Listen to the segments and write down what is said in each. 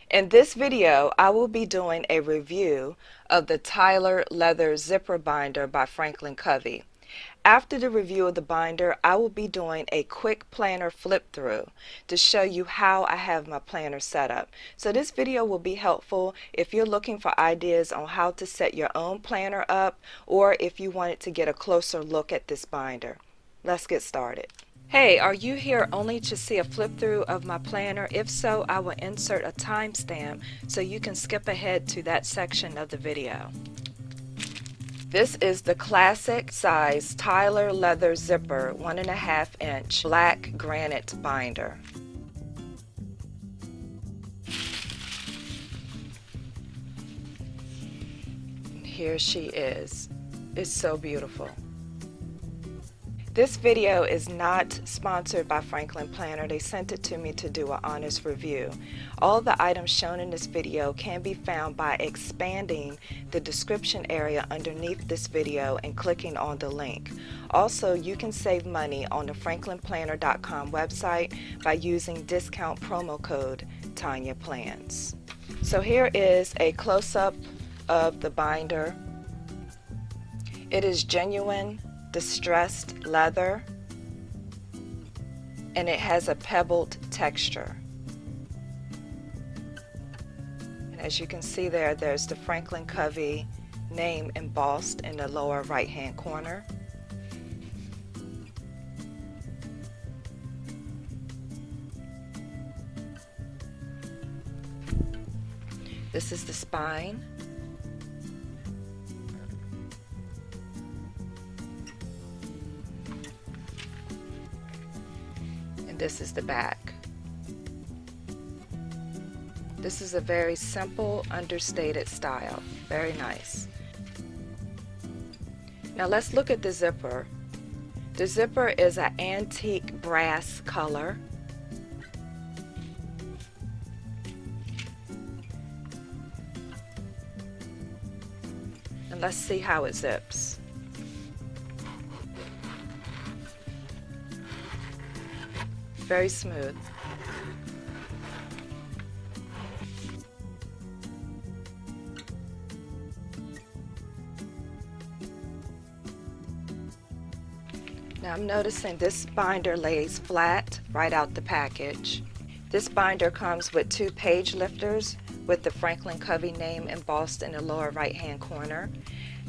In this video, I will be doing a review of the Tyler Leather Zipper Binder by Franklin Covey. After the review of the binder, I will be doing a quick planner flip through to show you how I have my planner set up. So this video will be helpful if you're looking for ideas on how to set your own planner up, or if you wanted to get a closer look at this binder. Let's get started. Hey, are you here only to see a flip through of my planner? If so, I will insert a timestamp so you can skip ahead to that section of the video. This is the classic size Tyler Leather Zipper 1.5 inch black granite binder. Here she is. It's so beautiful. This video is not sponsored by Franklin Planner. They sent it to me to do an honest review. All the items shown in this video can be found by expanding the description area underneath this video and clicking on the link. Also, you can save money on the franklinplanner.com website by using discount promo code Tonya Plans. So here is a close-up of the binder. It is genuine distressed leather, and it has a pebbled texture. And as you can see there's the Franklin Covey name embossed in the lower right hand corner. This is the spine. This is the back. This is a very simple, understated style. Very nice. Now let's look at the zipper. The zipper is an antique brass color. And let's see how it zips. Very smooth. Now I'm noticing this binder lays flat right out the package. This binder comes with 2 page lifters with the Franklin Covey name embossed in the lower right hand corner.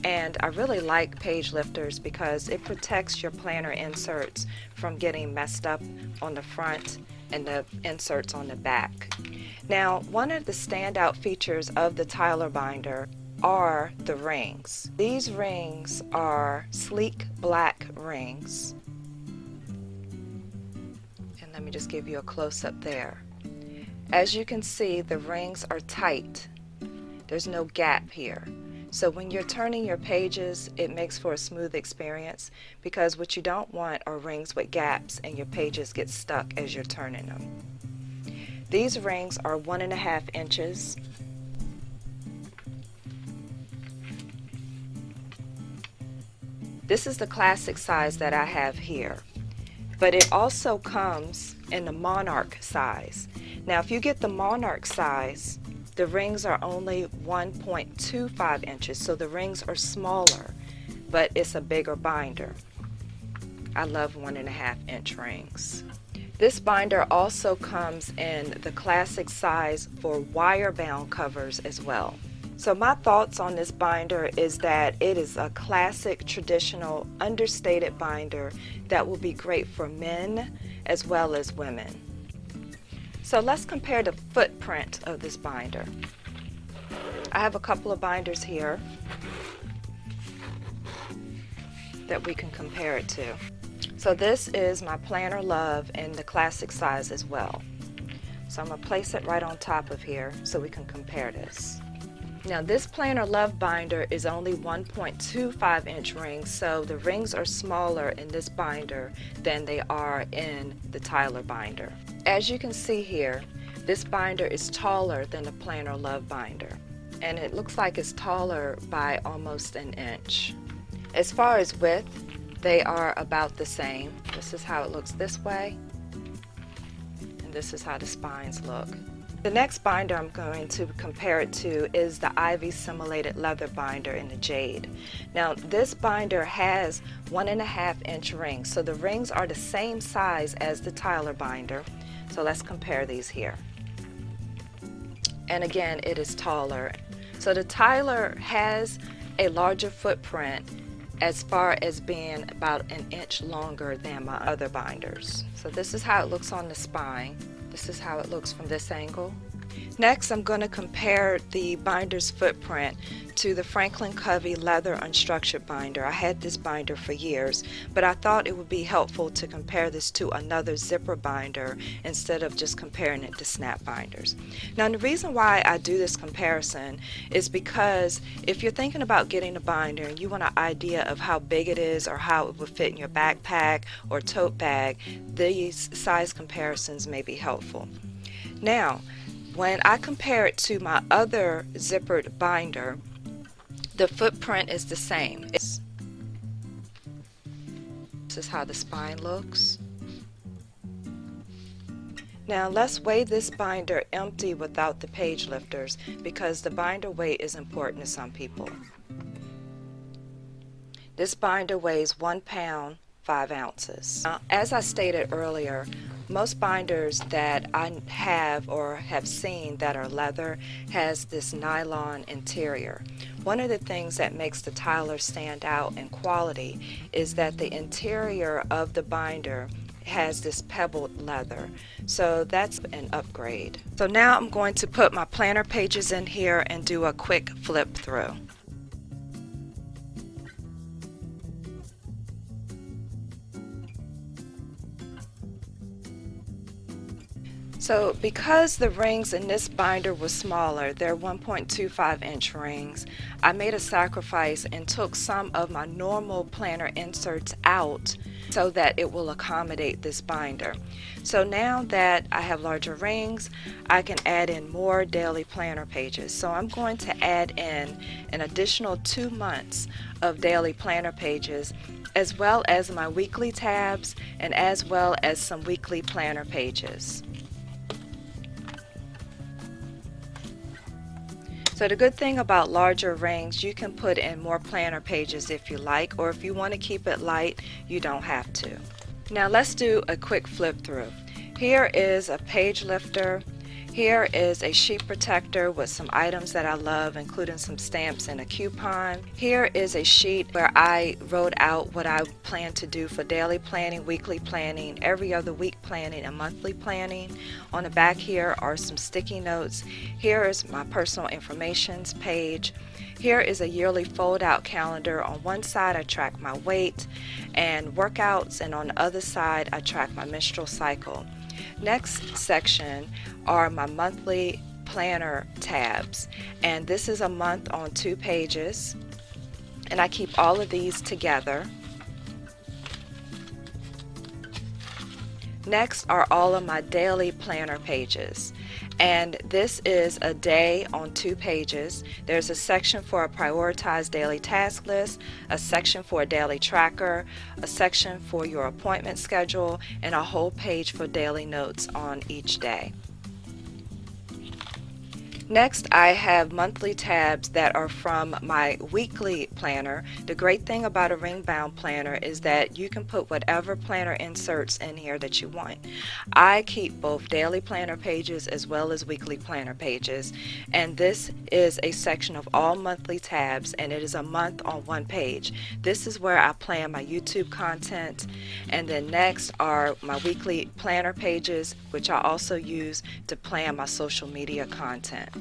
And I really like page lifters because it protects your planner inserts from getting messed up on the front and the inserts on the back. Now, one of the standout features of the Tyler binder are the rings. These rings are sleek black rings. And let me just give you a close-up there. As you can see, the rings are tight. There's no gap here. So when you're turning your pages, it makes for a smooth experience, because what you don't want are rings with gaps and your pages get stuck as you're turning them. These rings are 1.5 inches. This is the classic size that I have here, but it also comes in the Monarch size. Now if you get the Monarch size, the rings are only 1.25 inches, so the rings are smaller, but it's a bigger binder. I love 1.5 inch rings. This binder also comes in the classic size for wire-bound covers as well. So my thoughts on this binder is that it is a classic, traditional, understated binder that will be great for men as well as women. So let's compare the footprint of this binder. I have a couple of binders here that we can compare it to. So this is my Planner Love in the classic size as well. So I'm going to place it right on top of here so we can compare this. Now this Planner Love binder is only 1.25 inch rings, so the rings are smaller in this binder than they are in the Tyler binder. As you can see here, this binder is taller than the Planner Love binder, and it looks like it's taller by almost an inch. As far as width, they are about the same. This is how it looks this way, and this is how the spines look. The next binder I'm going to compare it to is the Ivy Simulated Leather Binder in the Jade. Now this binder has 1.5 inch rings, so the rings are the same size as the Tyler binder. So let's compare these here. And again, it is taller. So the Tyler has a larger footprint as far as being about 1 inch longer than my other binders. So this is how it looks on the spine. This is how it looks from this angle. Next, I'm going to compare the binder's footprint to the Franklin Covey Leather Unstructured binder. I had this binder for years, but I thought it would be helpful to compare this to another zipper binder instead of just comparing it to snap binders. Now, the reason why I do this comparison is because if you're thinking about getting a binder and you want an idea of how big it is or how it would fit in your backpack or tote bag, these size comparisons may be helpful. Now, when I compare it to my other zippered binder, the footprint is the same. This is how the spine looks. Now let's weigh this binder empty without the page lifters, because the binder weight is important to some people. This binder weighs 1 pound, 5 ounces. Now, as I stated earlier, most binders that I have or have seen that are leather has this nylon interior. One of the things that makes the Tyler stand out in quality is that the interior of the binder has this pebbled leather, so that's an upgrade. So now I'm going to put my planner pages in here and do a quick flip through. So because the rings in this binder were smaller, they're 1.25 inch rings, I made a sacrifice and took some of my normal planner inserts out so that it will accommodate this binder. So now that I have larger rings, I can add in more daily planner pages. So I'm going to add in an additional 2 months of daily planner pages, as well as my weekly tabs and as well as some weekly planner pages. So the good thing about larger rings, you can put in more planner pages if you like, or if you want to keep it light, you don't have to. Now let's do a quick flip through. Here is a page lifter. Here is a sheet protector with some items that I love, including some stamps and a coupon. Here is a sheet where I wrote out what I plan to do for daily planning, weekly planning, every other week planning, and monthly planning. On the back here are some sticky notes. Here is my personal information page. Here is a yearly fold-out calendar. On one side I track my weight and workouts, and on the other side I track my menstrual cycle. Next section are my monthly planner tabs, and this is a month on 2 pages, and I keep all of these together. Next are all of my daily planner pages, and this is a day on 2 pages. There's a section for a prioritized daily task list, a section for a daily tracker, a section for your appointment schedule, and a whole page for daily notes on each day. Next, I have monthly tabs that are from my weekly planner. The great thing about a ring-bound planner is that you can put whatever planner inserts in here that you want. I keep both daily planner pages as well as weekly planner pages, and this is a section of all monthly tabs, and it is a month on 1 page. This is where I plan my YouTube content, and then next are my weekly planner pages, which I also use to plan my social media content.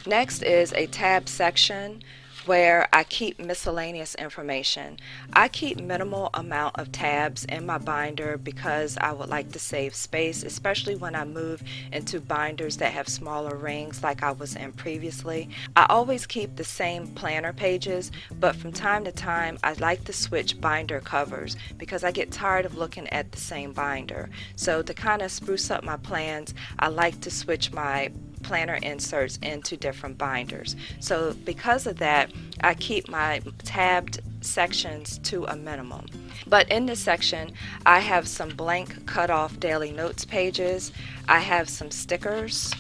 Next is a tab section where I keep miscellaneous information. I keep minimal amount of tabs in my binder because I would like to save space, especially when I move into binders that have smaller rings like I was in previously. I always keep the same planner pages, but from time to time I like to switch binder covers because I get tired of looking at the same binder. So to kind of spruce up my plans, I like to switch my planner inserts into different binders. So because of that, I keep my tabbed sections to a minimum. But in this section, I have some blank cut off daily notes pages. I have some stickers.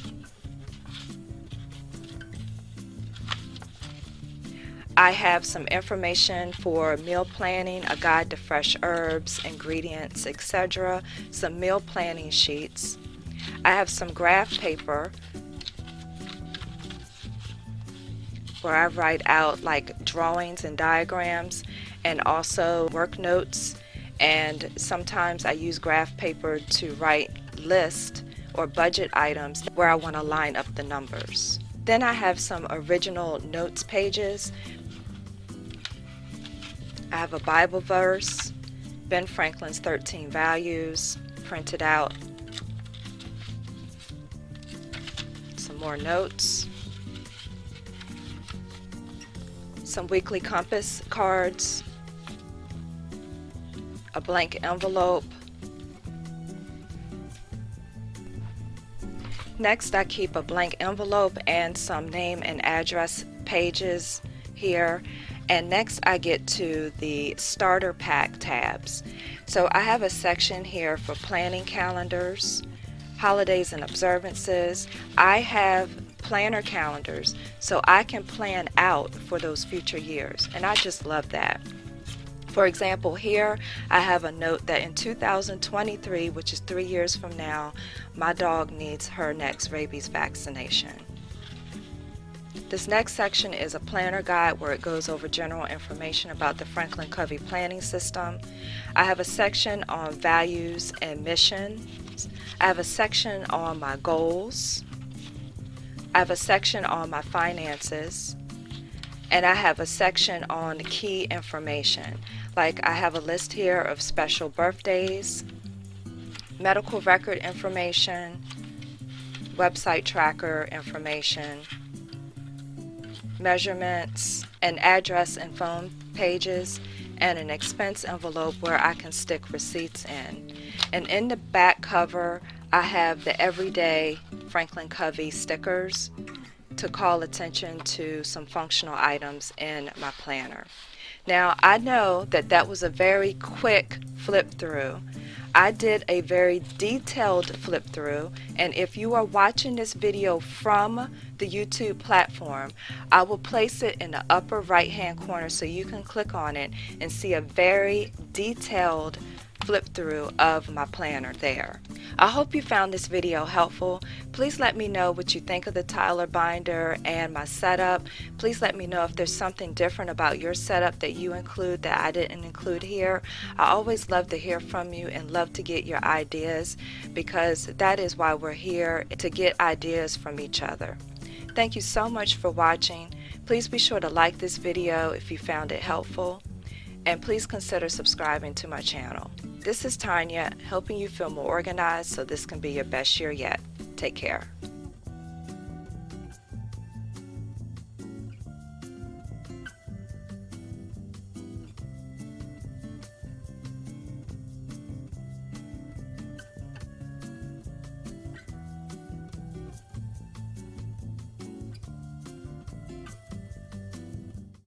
I have some information for meal planning, a guide to fresh herbs, ingredients, etc. Some meal planning sheets. I have some graph paper where I write out like drawings and diagrams, and also work notes, and sometimes I use graph paper to write list or budget items where I want to line up the numbers. Then I have some original notes pages. I have a Bible verse, Ben Franklin's 13 Values printed out, some more notes, some weekly compass cards, a blank envelope. Next, I keep a blank envelope and some name and address pages here. And next I get to the starter pack tabs. So I have a section here for planning calendars, holidays and observances. I have planner calendars so I can plan out for those future years, and I just love that. For example, here I have a note that in 2023, which is 3 years from now, my dog needs her next rabies vaccination. This next section is a planner guide where it goes over general information about the Franklin Covey planning system. I have a section on values and missions. I have a section on my goals. I have a section on my finances. And I have a section on key information. Like I have a list here of special birthdays, medical record information, website tracker information, measurements, an address and phone pages, and an expense envelope where I can stick receipts in. And in the back cover, I have the everyday Franklin Covey stickers to call attention to some functional items in my planner. Now, I know that that was a very quick flip through. I did a very detailed flip through, and if you are watching this video from the YouTube platform, I will place it in the upper right hand corner so you can click on it and see a very detailed flip through of my planner there. I hope you found this video helpful. Please let me know what you think of the Tyler binder and my setup. Please let me know if there's something different about your setup that you include that I didn't include here. I always love to hear from you and love to get your ideas, because that is why we're here, to get ideas from each other. Thank you so much for watching. Please be sure to like this video if you found it helpful, and please consider subscribing to my channel. This is Tonya, helping you feel more organized so this can be your best year yet. Take care.